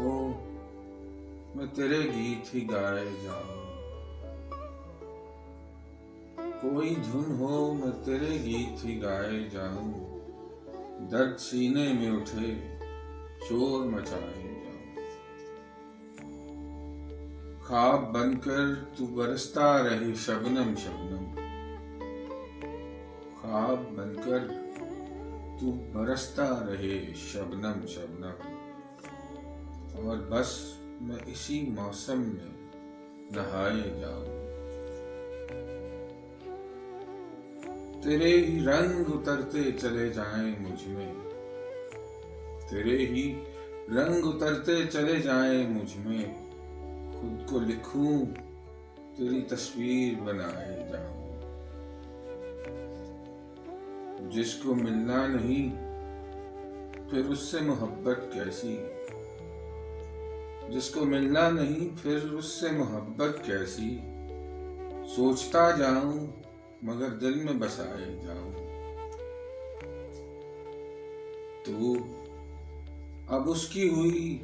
हो मैं तेरे गीत ही गाए जाऊं, कोई धुन हो मैं तेरे गीत ही गाए जाऊं, दर्द सीने में उठे शोर मचाए जाऊं। ख्वाब बनकर तू बरसता रहे शबनम शबनम, ख्वाब बनकर तू बरसता रहे शबनम शबनम, और बस मैं इसी मौसम में नहाए जाऊं। तेरे ही रंग उतरते चले जाएं मुझ में, तेरे ही रंग उतरते चले जाएं मुझ में, खुद को लिखूं तेरी तस्वीर बनाए जाऊं। जिसको मिलना नहीं फिर उससे मोहब्बत कैसी, जिसको मिलना नहीं फिर उससे मोहब्बत कैसी, सोचता जाऊं मगर दिल में बसाए जाऊं। तू अब उसकी हुई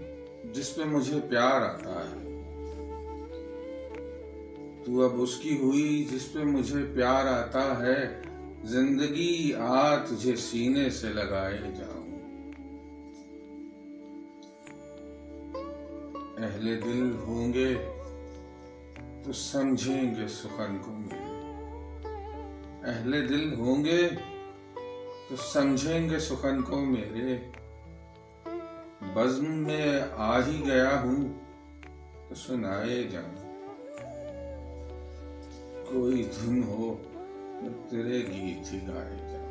जिस पे मुझे प्यार आता है, तू अब उसकी हुई जिस पे मुझे प्यार आता है, जिंदगी आ तुझे सीने से लगाए जाऊं। अहले दिल होंगे तो समझेंगे सुखन को मेरे, अहले दिल होंगे तो समझेंगे सुखन को मेरे, बज़्म में आ ही गया हूं तो सुनाए जाऊं। कोई धुन हो तो तेरे गीत ही गाए जाऊं।